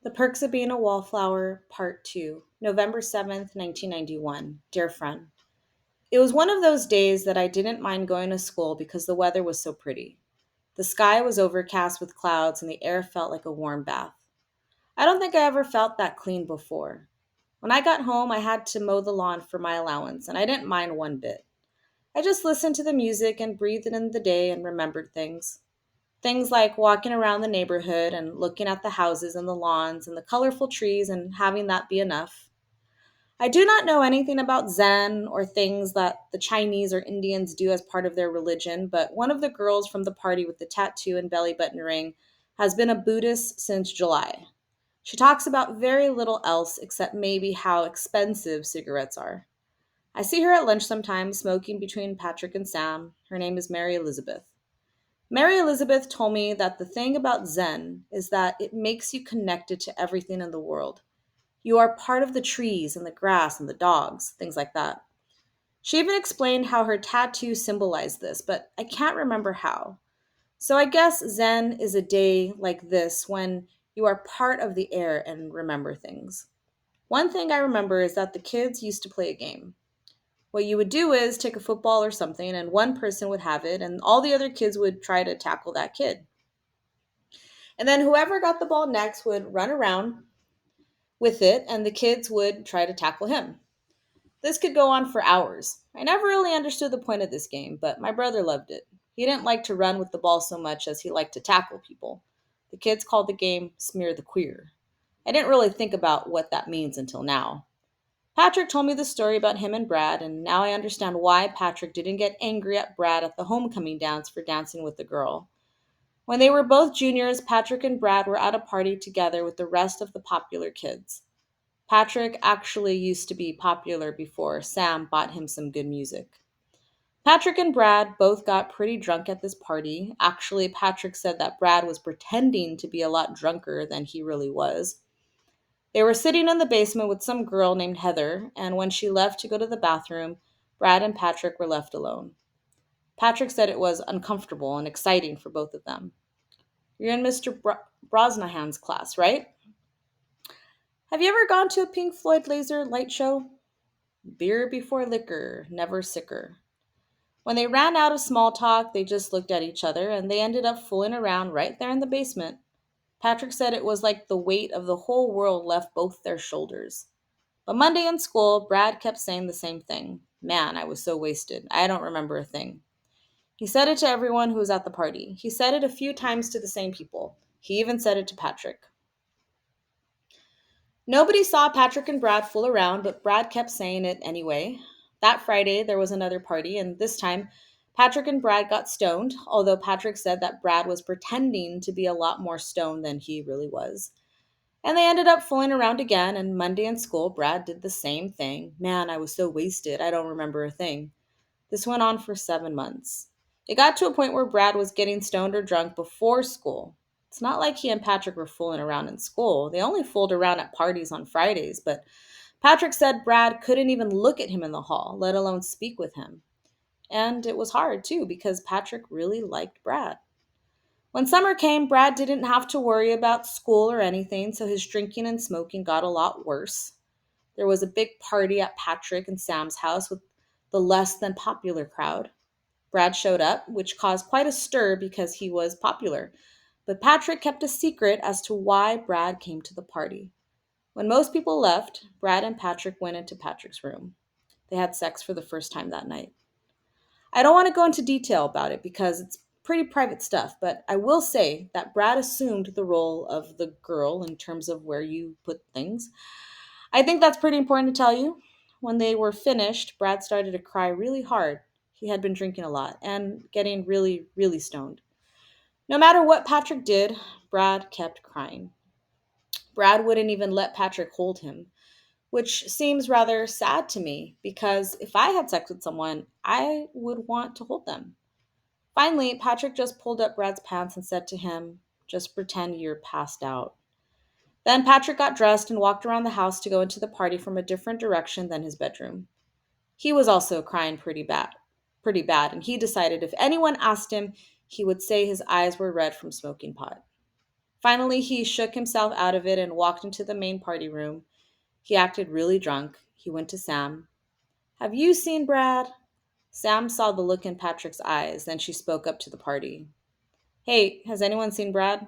The Perks of Being a Wallflower, Part 2, November 7th, 1991. Dear friend, it was one of those days that I didn't mind going to school because the weather was so pretty. The sky was overcast with clouds and the air felt like a warm bath. I don't think I ever felt that clean before. When I got home, I had to mow the lawn for my allowance, and I didn't mind one bit. I just listened to the music and breathed in the day and remembered things. Things like walking around the neighborhood and looking at the houses and the lawns and the colorful trees and having that be enough. I do not know anything about Zen or things that the Chinese or Indians do as part of their religion, but one of the girls from the party with the tattoo and belly button ring has been a Buddhist since July. She talks about very little else except maybe how expensive cigarettes are. I see her at lunch sometimes smoking between Patrick and Sam. Her name is Mary Elizabeth. Mary Elizabeth told me that the thing about Zen is that it makes you connected to everything in the world. You are part of the trees and the grass and the dogs, things like that. She even explained how her tattoo symbolized this, but I can't remember how. So I guess Zen is a day like this when you are part of the air and remember things. One thing I remember is that the kids used to play a game. What you would do is take a football or something, and one person would have it, and all the other kids would try to tackle that kid. And then whoever got the ball next would run around with it, and the kids would try to tackle him. This could go on for hours. I never really understood the point of this game, but my brother loved it. He didn't like to run with the ball so much as he liked to tackle people. The kids called the game Smear the Queer. I didn't really think about what that means until now. Patrick told me the story about him and Brad, and now I understand why Patrick didn't get angry at Brad at the homecoming dance for dancing with the girl. When they were both juniors, Patrick and Brad were at a party together with the rest of the popular kids. Patrick actually used to be popular before Sam bought him some good music. Patrick and Brad both got pretty drunk at this party. Actually, Patrick said that Brad was pretending to be a lot drunker than he really was. They were sitting in the basement with some girl named Heather, and when she left to go to the bathroom, Brad and Patrick were left alone. Patrick said it was uncomfortable and exciting for both of them. You're in Mr. Brosnahan's class, right? Have you ever gone to a Pink Floyd laser light show? Beer before liquor, never sicker. When they ran out of small talk, they just looked at each other and they ended up fooling around right there in the basement. Patrick said it was like the weight of the whole world left both their shoulders. But Monday in school, Brad kept saying the same thing. Man, I was so wasted. I don't remember a thing. He said it to everyone who was at the party. He said it a few times to the same people. He even said it to Patrick. Nobody saw Patrick and Brad fool around, but Brad kept saying it anyway. That Friday, there was another party, and this time, Patrick and Brad got stoned, although Patrick said that Brad was pretending to be a lot more stoned than he really was. And they ended up fooling around again, and Monday in school, Brad did the same thing. Man, I was so wasted, I don't remember a thing. This went on for 7 months. It got to a point where Brad was getting stoned or drunk before school. It's not like he and Patrick were fooling around in school. They only fooled around at parties on Fridays, but Patrick said Brad couldn't even look at him in the hall, let alone speak with him. And it was hard, too, because Patrick really liked Brad. When summer came, Brad didn't have to worry about school or anything, so his drinking and smoking got a lot worse. There was a big party at Patrick and Sam's house with the less than popular crowd. Brad showed up, which caused quite a stir because he was popular. But Patrick kept a secret as to why Brad came to the party. When most people left, Brad and Patrick went into Patrick's room. They had sex for the first time that night. I don't want to go into detail about it because it's pretty private stuff, but I will say that Brad assumed the role of the girl in terms of where you put things. I think that's pretty important to tell you. When they were finished, Brad started to cry really hard. He had been drinking a lot and getting really, really stoned. No matter what Patrick did, Brad kept crying. Brad wouldn't even let Patrick hold him, which seems rather sad to me because if I had sex with someone, I would want to hold them. Finally, Patrick just pulled up Brad's pants and said to him, "Just pretend you're passed out." Then Patrick got dressed and walked around the house to go into the party from a different direction than his bedroom. He was also crying pretty bad, and he decided if anyone asked him, he would say his eyes were red from smoking pot. Finally, he shook himself out of it and walked into the main party room. He acted really drunk. He went to Sam. Have you seen Brad? Sam saw the look in Patrick's eyes. Then she spoke up to the party. Hey, has anyone seen Brad?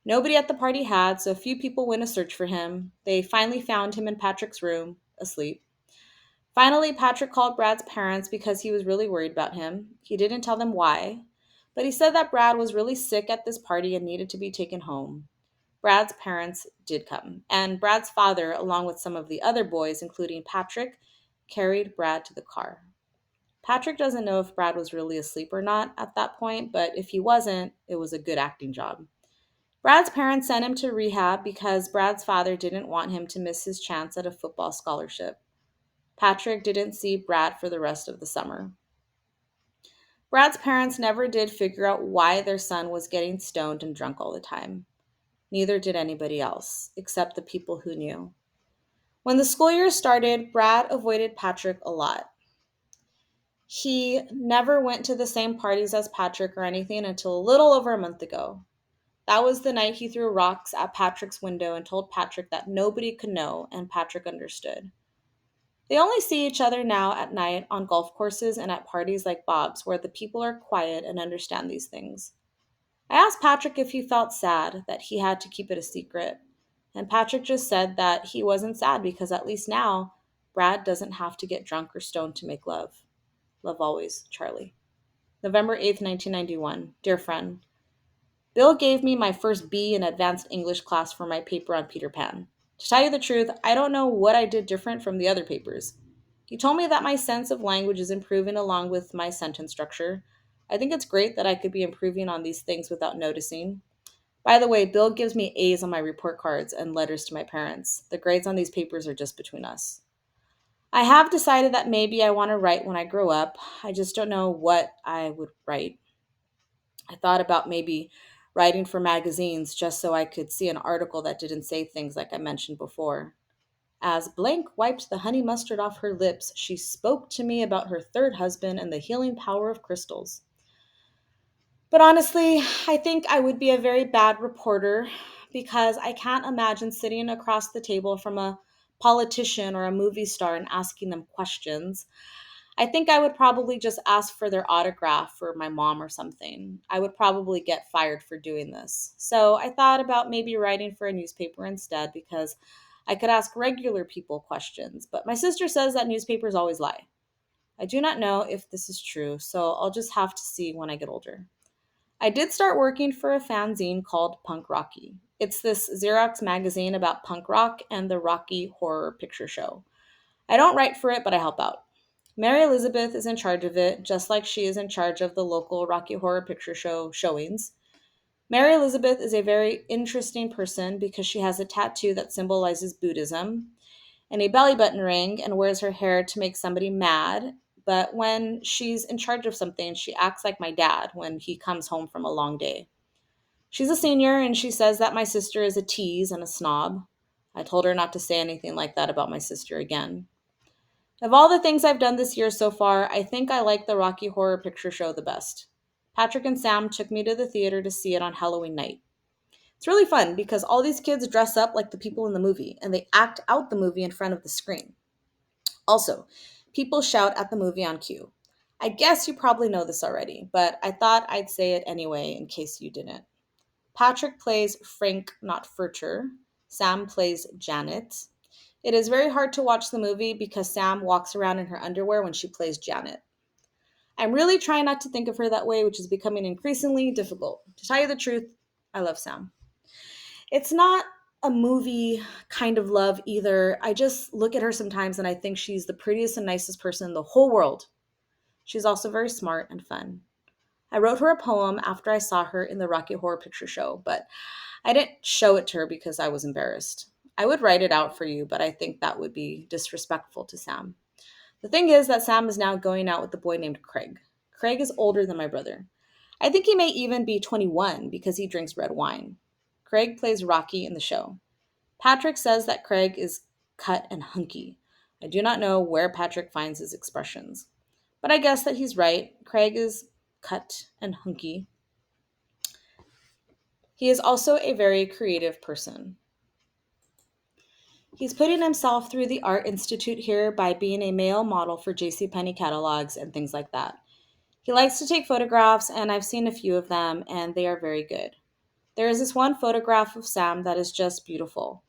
Nobody at the party had, so a few people went to search for him. They finally found him in Patrick's room, asleep. Finally, Patrick called Brad's parents because he was really worried about him. He didn't tell them why, but he said that Brad was really sick at this party and needed to be taken home. Brad's parents did come, and Brad's father, along with some of the other boys, including Patrick, carried Brad to the car. Patrick doesn't know if Brad was really asleep or not at that point, but if he wasn't, it was a good acting job. Brad's parents sent him to rehab because Brad's father didn't want him to miss his chance at a football scholarship. Patrick didn't see Brad for the rest of the summer. Brad's parents never did figure out why their son was getting stoned and drunk all the time. Neither did anybody else, except the people who knew. When the school year started, Brad avoided Patrick a lot. He never went to the same parties as Patrick or anything until a little over a month ago. That was the night he threw rocks at Patrick's window and told Patrick that nobody could know, and Patrick understood. They only see each other now at night on golf courses and at parties like Bob's, where the people are quiet and understand these things. I asked Patrick if he felt sad that he had to keep it a secret, and Patrick just said that he wasn't sad because at least now, Brad doesn't have to get drunk or stoned to make love. Love always, Charlie. November 8th, 1991. Dear friend, Bill gave me my first B in advanced English class for my paper on Peter Pan. To tell you the truth, I don't know what I did different from the other papers. He told me that my sense of language is improving along with my sentence structure. I think it's great that I could be improving on these things without noticing. By the way, Bill gives me A's on my report cards and letters to my parents. The grades on these papers are just between us. I have decided that maybe I want to write when I grow up. I just don't know what I would write. I thought about maybe writing for magazines just so I could see an article that didn't say things like I mentioned before. As Blank wiped the honey mustard off her lips, she spoke to me about her third husband and the healing power of crystals. But honestly, I think I would be a very bad reporter because I can't imagine sitting across the table from a politician or a movie star and asking them questions. I think I would probably just ask for their autograph for my mom or something. I would probably get fired for doing this. So I thought about maybe writing for a newspaper instead because I could ask regular people questions. But my sister says that newspapers always lie. I do not know if this is true, so I'll just have to see when I get older. I did start working for a fanzine called Punk Rocky. It's this Xerox magazine about punk rock and the Rocky Horror Picture Show. I don't write for it, but I help out. Mary Elizabeth is in charge of it, just like she is in charge of the local Rocky Horror Picture Show showings. Mary Elizabeth is a very interesting person because she has a tattoo that symbolizes Buddhism and a belly button ring and wears her hair to make somebody mad. But when she's in charge of something, she acts like my dad when he comes home from a long day. She's a senior and she says that my sister is a tease and a snob. I told her not to say anything like that about my sister again. Of all the things I've done this year so far, I think I like the Rocky Horror Picture Show the best. Patrick and Sam took me to the theater to see it on Halloween night. It's really fun because all these kids dress up like the people in the movie and they act out the movie in front of the screen. Also, people shout at the movie on cue. I guess you probably know this already, but I thought I'd say it anyway in case you didn't. Patrick plays Frank, not Furcher. Sam plays Janet. It is very hard to watch the movie because Sam walks around in her underwear when she plays Janet. I'm really trying not to think of her that way, which is becoming increasingly difficult. To tell you the truth, I love Sam. It's not a movie kind of love either. I just look at her sometimes and I think she's the prettiest and nicest person in the whole world. She's also very smart and fun. I wrote her a poem after I saw her in the Rocky Horror Picture Show, but I didn't show it to her because I was embarrassed. I would write it out for you, but I think that would be disrespectful to Sam. The thing is that Sam is now going out with a boy named Craig. Craig is older than my brother. I think he may even be 21 because he drinks red wine. Craig plays Rocky in the show. Patrick says that Craig is cut and hunky. I do not know where Patrick finds his expressions, but I guess that he's right. Craig is cut and hunky. He is also a very creative person. He's putting himself through the Art Institute here by being a male model for JCPenney catalogs and things like that. He likes to take photographs, and I've seen a few of them, and they are very good. There is this one photograph of Sam that is just beautiful.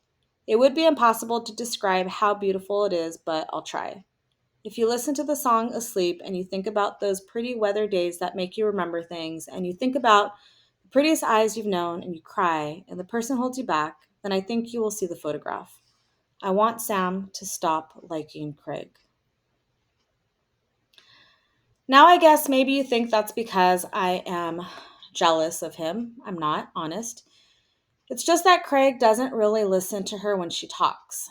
It would be impossible to describe how beautiful it is, but I'll try. If you listen to the song Asleep and you think about those pretty weather days that make you remember things, and you think about the prettiest eyes you've known and you cry, and the person holds you back, then I think you will see the photograph. I want Sam to stop liking Craig. Now, I guess maybe you think that's because I am jealous of him. I'm not, honest. It's just that Craig doesn't really listen to her when she talks.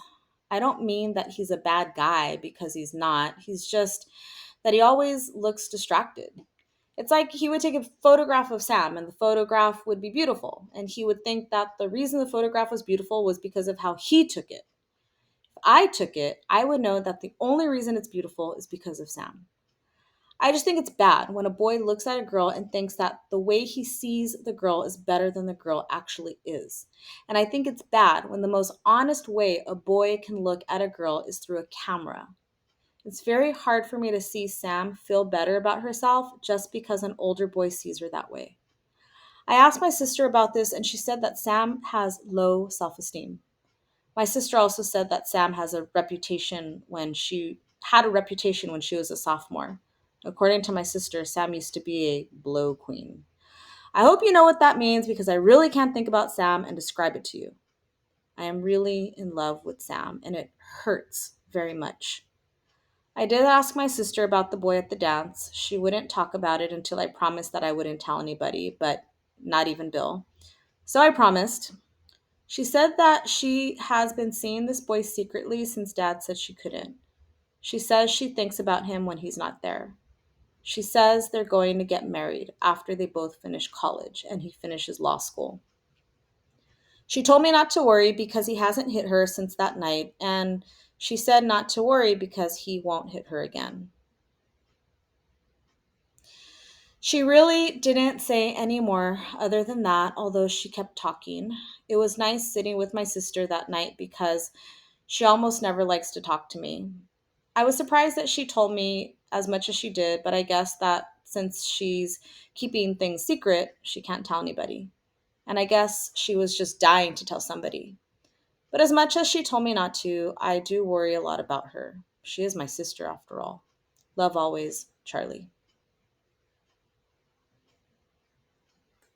I don't mean that he's a bad guy because he's not. He's just that he always looks distracted. It's like he would take a photograph of Sam and the photograph would be beautiful. And he would think that the reason the photograph was beautiful was because of how he took it. If I took it, I would know that the only reason it's beautiful is because of Sam. I just think it's bad when a boy looks at a girl and thinks that the way he sees the girl is better than the girl actually is. And I think it's bad when the most honest way a boy can look at a girl is through a camera. It's very hard for me to see Sam feel better about herself just because an older boy sees her that way. I asked my sister about this, and she said that Sam has low self esteem. My sister also said that Sam has a reputation when she had a reputation when she was a sophomore. According to my sister, Sam used to be a blow queen. I hope you know what that means because I really can't think about Sam and describe it to you. I am really in love with Sam and it hurts very much. I did ask my sister about the boy at the dance. She wouldn't talk about it until I promised that I wouldn't tell anybody, but not even Bill. So I promised. She said that she has been seeing this boy secretly since Dad said she couldn't. She says she thinks about him when he's not there. She says they're going to get married after they both finish college and he finishes law school. She told me not to worry because he hasn't hit her since that night, and she said not to worry because he won't hit her again. She really didn't say any more other than that, although she kept talking. It was nice sitting with my sister that night because she almost never likes to talk to me. I was surprised that she told me as much as she did, but I guess that since she's keeping things secret, she can't tell anybody. And I guess she was just dying to tell somebody. But as much as she told me not to, I do worry a lot about her. She is my sister after all. Love always, Charlie.